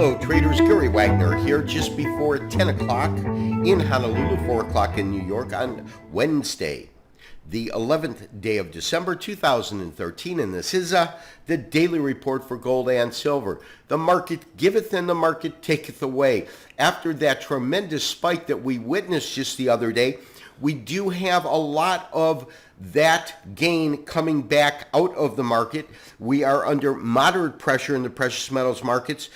Hello traders, Gary Wagner here just before 10 o'clock in Honolulu, 4 o'clock in New York on Wednesday, the 11th day of December 2013, and this is the daily report for gold and silver. The market giveth and the market taketh away. After that tremendous spike that we witnessed just the other day, we do have a lot of that gain coming back out of the market. We are under moderate pressure in the precious metals markets,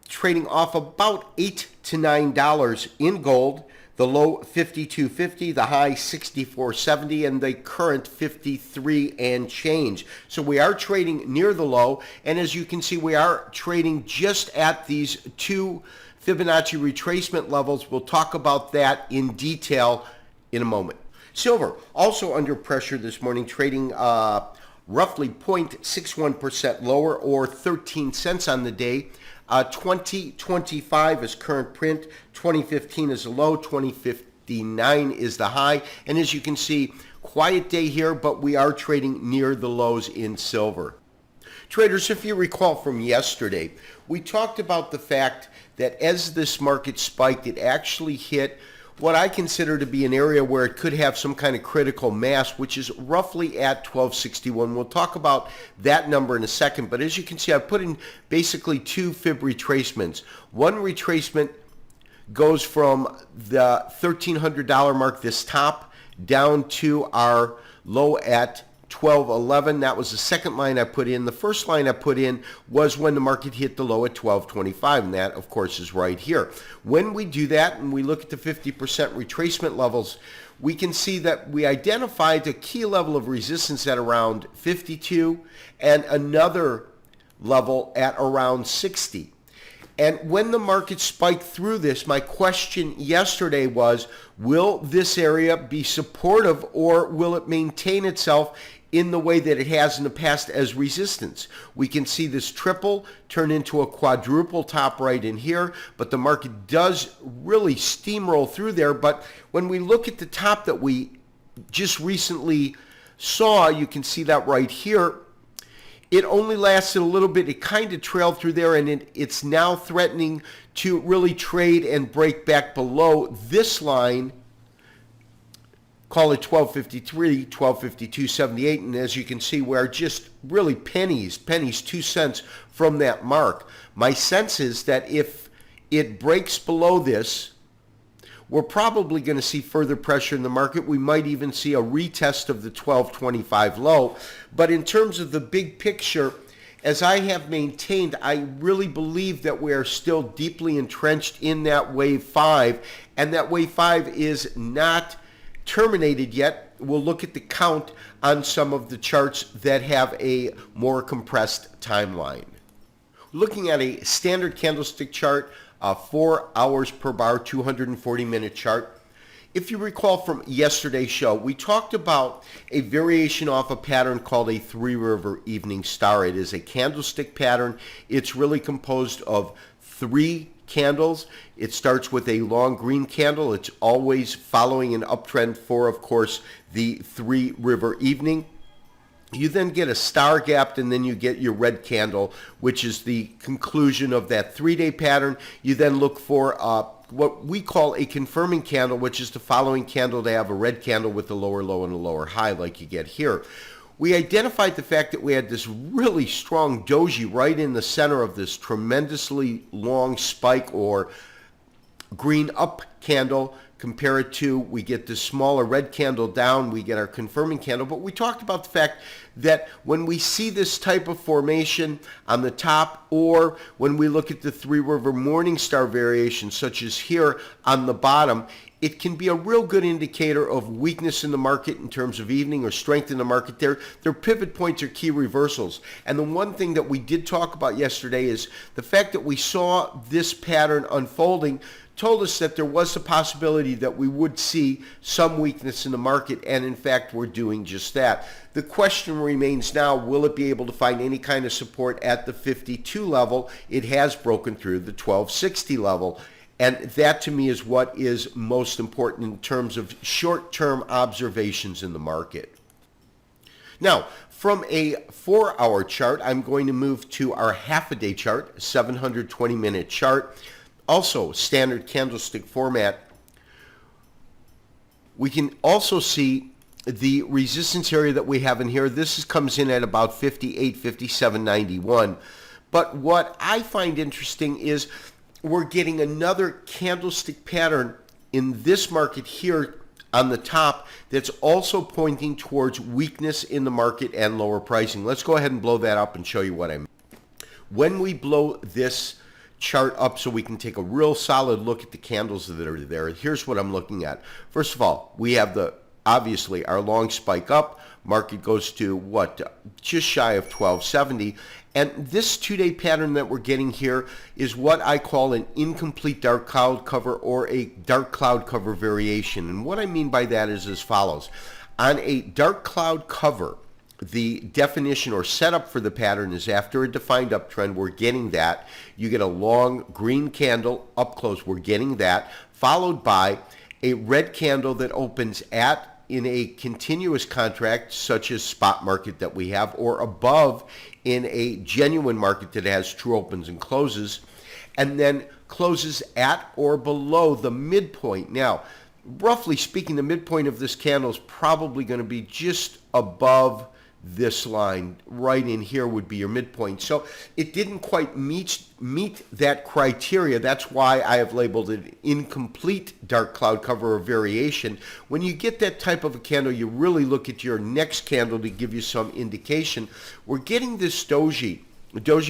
trading off about $8 to $9 in gold, the low 52.50, the high 64.70, and the current 53 and change. So we are trading near the low, and as you can see, we are trading just at these two Fibonacci retracement levels. We'll talk about that in detail in a moment. Silver also under pressure this morning, trading roughly 0.61% lower, or 13 cents on the day. 2025 is current print, 2015 is the low, 2059 is the high, and as you can see, quiet day here, but we are trading near the lows in silver. Traders, if you recall from yesterday, we talked about the fact that as this market spiked, it actually hit what I consider to be an area where it could have some kind of critical mass, which is roughly at 1261. We'll talk about that number in a second, but as you can see, I put in basically two fib retracements. One retracement goes from the $1,300 mark, this top, down to our low at 1211. That was the second line I put in. The first line I put in was when the market hit the low at 1225, and that of course is right here. When we do that and we look at the 50% retracement levels, we can see that we identified a key level of resistance at around 52 and another level at around 60. And when the market spiked through this, my question yesterday was, will this area be supportive or will it maintain itself in the way that it has in the past as resistance? We can see this triple turn into a quadruple top right in here, but the market does really steamroll through there. But when we look at the top that we just recently saw, you can see that right here, it only lasted a little bit. It kind of trailed through there, and it's now threatening to really trade and break back below this line. Call it 1253, 1252.78, and as you can see, we're just really pennies, 2 cents from that mark. My sense is that if it breaks below this, we're probably going to see further pressure in the market. We might even see a retest of the 1225 low. But in terms of the big picture, as I have maintained, I really believe that we are still deeply entrenched in that wave 5, and that wave 5 is not terminated yet. We'll look at the count on some of the charts that have a more compressed timeline. Looking at a standard candlestick chart, 4 hours per bar, 240-minute chart. If you recall from yesterday's show, we talked about a variation off a pattern called a three-river evening star. It is a candlestick pattern. It's really composed of 3 candles. It starts with a long green candle. It's always following an uptrend for, of course, the three-river evening. You then get a star gapped, and then you get your red candle, which is the conclusion of that 3-day pattern. You then look for what we call a confirming candle, which is the following candle to have a red candle with a lower low and a lower high like you get here. We identified the fact that we had this really strong doji right in the center of this tremendously long spike or green up candle. Compare it to, we get this smaller red candle down, we get our confirming candle. But we talked about the fact that when we see this type of formation on the top, or when we look at the three-river morning star variation, such as here on the bottom, it can be a real good indicator of weakness in the market in terms of evening, or strength in the market. Their pivot points are key reversals. And the one thing that we did talk about yesterday is the fact that we saw this pattern unfolding told us that there was a possibility that we would see some weakness in the market, and in fact we're doing just that. The question remains now, will it be able to find any kind of support at the 52 level? It has broken through the 1260 level, and that to me is what is most important in terms of short-term observations in the market. Now, from a 4-hour chart, I'm going to move to our half-a-day chart, 720-minute chart. Also, standard candlestick format. We can also see the resistance area that we have in here. This comes in at about 58, 57.91. But what I find interesting is we're getting another candlestick pattern in this market here on the top that's also pointing towards weakness in the market and lower pricing. Let's go ahead and blow that up and show you what I mean. When we blow this chart up so we can take a real solid look at the candles that are there, here's what I'm looking at. First of all, we have obviously our long spike up. Market goes to just shy of 1270. And this 2-day pattern that we're getting here is what I call an incomplete dark cloud cover or a dark cloud cover variation. And what I mean by that is as follows. On a dark cloud cover, the definition or setup for the pattern is after a defined uptrend, we're getting that. You get a long green candle up close, we're getting that, followed by a red candle that opens in a continuous contract such as spot market that we have, or above in a genuine market that has true opens and closes, and then closes at or below the midpoint. Now, roughly speaking, the midpoint of this candle is probably going to be just above this line. Right in here would be your midpoint. So it didn't quite meet that criteria. That's why I have labeled it incomplete dark cloud cover or variation. When you get that type of a candle, you really look at your next candle to give you some indication. We're getting this doji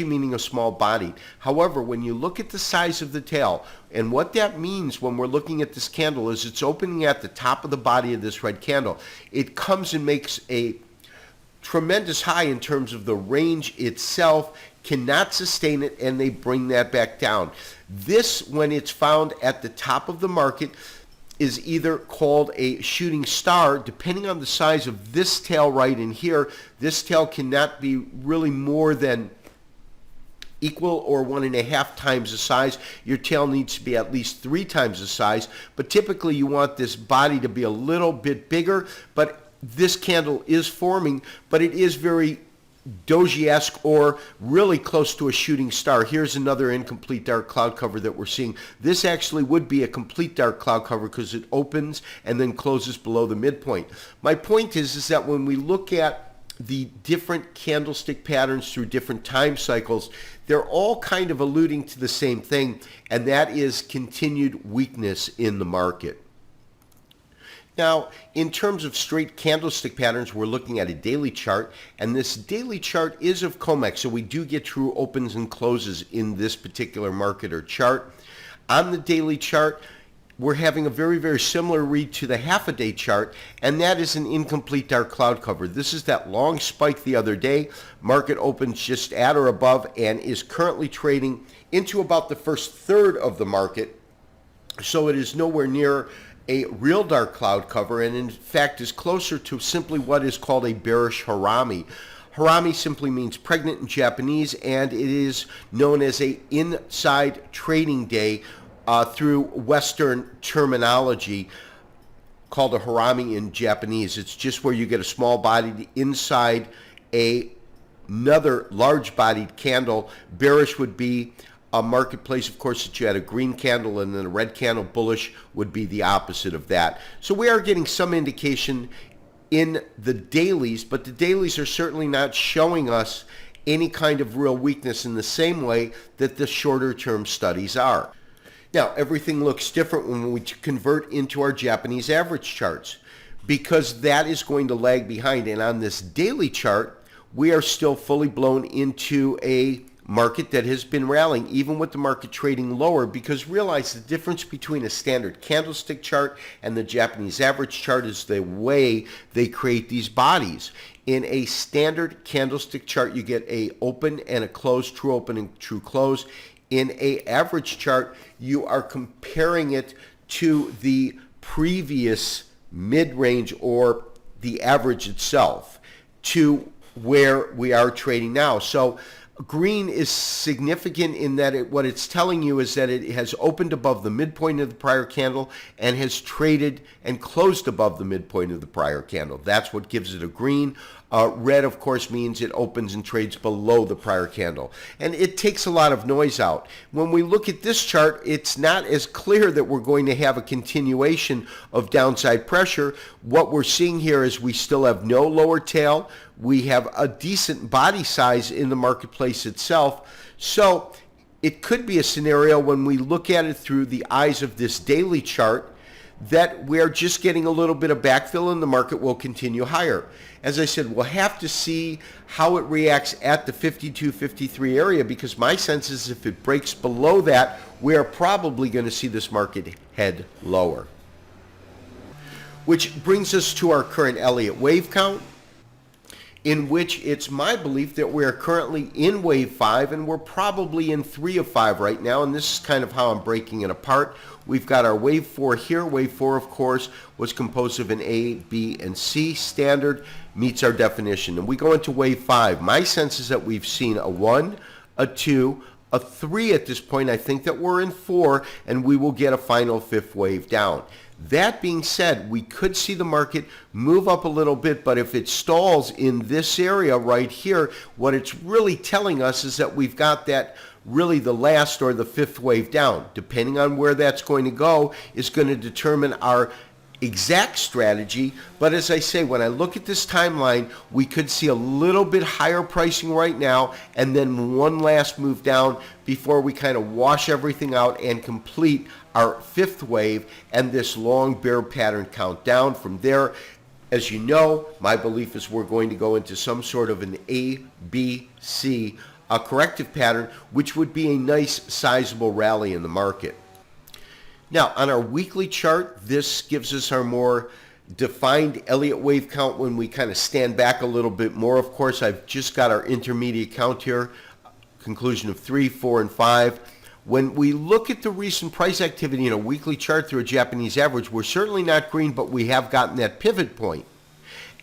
meaning a small body. However, when you look at the size of the tail, and what that means when we're looking at this candle is it's opening at the top of the body of this red candle. It comes and makes a tremendous high in terms of the range itself, cannot sustain it, and they bring that back down. This, when it's found at the top of the market, is either called a shooting star, depending on the size of this tail right in here. This tail cannot be really more than equal or 1.5 times the size. Your tail needs to be at least 3 times the size, but typically you want this body to be a little bit bigger, but this candle is forming, but it is very doji-esque or really close to a shooting star. Here's another incomplete dark cloud cover that we're seeing. This actually would be a complete dark cloud cover because it opens and then closes below the midpoint. My point is that when we look at the different candlestick patterns through different time cycles, they're all kind of alluding to the same thing, and that is continued weakness in the market. Now, in terms of straight candlestick patterns, we're looking at a daily chart, and this daily chart is of COMEX, so we do get true opens and closes in this particular market or chart. On the daily chart, we're having a very, very similar read to the half-a-day chart, and that is an incomplete dark cloud cover. This is that long spike the other day. Market opens just at or above and is currently trading into about the first third of the market, so it is nowhere near a real dark cloud cover, and in fact is closer to simply what is called a bearish harami. Harami simply means pregnant in Japanese, and it is known as a inside trading day through Western terminology, called a harami in Japanese. It's just where you get a small bodied inside another large bodied candle. Bearish would be a marketplace, of course, that you had a green candle and then a red candle. Bullish would be the opposite of that. So we are getting some indication in the dailies, but the dailies are certainly not showing us any kind of real weakness in the same way that the shorter term studies are. Now, everything looks different when we convert into our Japanese average charts, because that is going to lag behind. And on this daily chart, we are still fully blown into a market that has been rallying, even with the market trading lower, because realize the difference between a standard candlestick chart and the Japanese average chart is the way they create these bodies. In a standard candlestick chart, you get a open and a close, true open and true close. In a average chart, you are comparing it to the previous mid-range or the average itself to where we are trading now. So Green is significant in that what it's telling you is that it has opened above the midpoint of the prior candle and has traded and closed above the midpoint of the prior candle. That's what gives it a green. Red, of course, means it opens and trades below the prior candle. And it takes a lot of noise out. When we look at this chart, it's not as clear that we're going to have a continuation of downside pressure. What we're seeing here is we still have no lower tail. We have a decent body size in the marketplace itself. So it could be a scenario when we look at it through the eyes of this daily chart that we're just getting a little bit of backfill and the market will continue higher. As I said, we'll have to see how it reacts at the 52-53 area, because my sense is if it breaks below that, we're probably going to see this market head lower. Which brings us to our current Elliott wave count, in which it's my belief that we're currently in wave 5 and we're probably in 3 of 5 right now, and this is kind of how I'm breaking it apart. We've got our wave 4 here. Wave 4, of course, was composed of an A, B, and C standard, meets our definition. And we go into wave 5. My sense is that we've seen a 1, a 2, a 3 at this point. I think that we're in 4, and we will get a final 5th wave down. That being said, we could see the market move up a little bit, but if it stalls in this area right here, what it's really telling us is that we've got that really the last or the 5th wave down. Depending on where that's going to go is going to determine our exact strategy. But as I say, when I look at this timeline, we could see a little bit higher pricing right now and then one last move down before we kind of wash everything out and complete our 5th wave and this long bear pattern countdown. From there, as you know, my belief is we're going to go into some sort of an A, B, C, a corrective pattern, which would be a nice sizable rally in the market. Now, on our weekly chart, this gives us our more defined Elliott wave count when we kind of stand back a little bit more. Of course, I've just got our intermediate count here, conclusion of 3, 4, and 5. When we look at the recent price activity in a weekly chart through a Japanese average, we're certainly not green, but we have gotten that pivot point.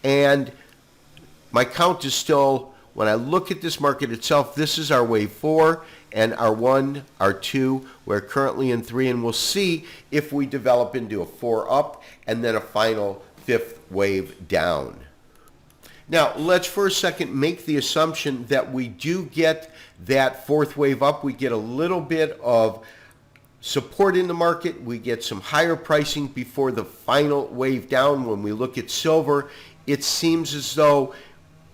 And my count is still, when I look at this market itself, this is our wave 4 and our 1, our 2. We're currently in 3, and we'll see if we develop into a 4 up and then a final 5th wave down. Now, let's for a second make the assumption that we do get that 4th wave up. We get a little bit of support in the market. We get some higher pricing before the final wave down. When we look at silver, it seems as though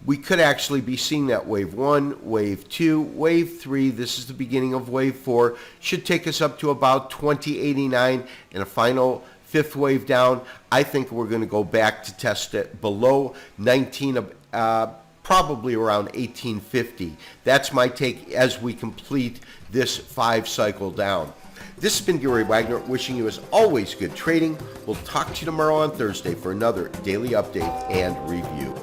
we could actually be seeing that wave 1, wave 2, wave 3. This is the beginning of wave 4. Should take us up to about 2089 and a final 5th wave down. I think we're going to go back to test it below 19, probably around 1850. That's my take as we complete this 5 cycle down. This has been Gary Wagner, wishing you as always good trading. We'll talk to you tomorrow on Thursday for another daily update and review.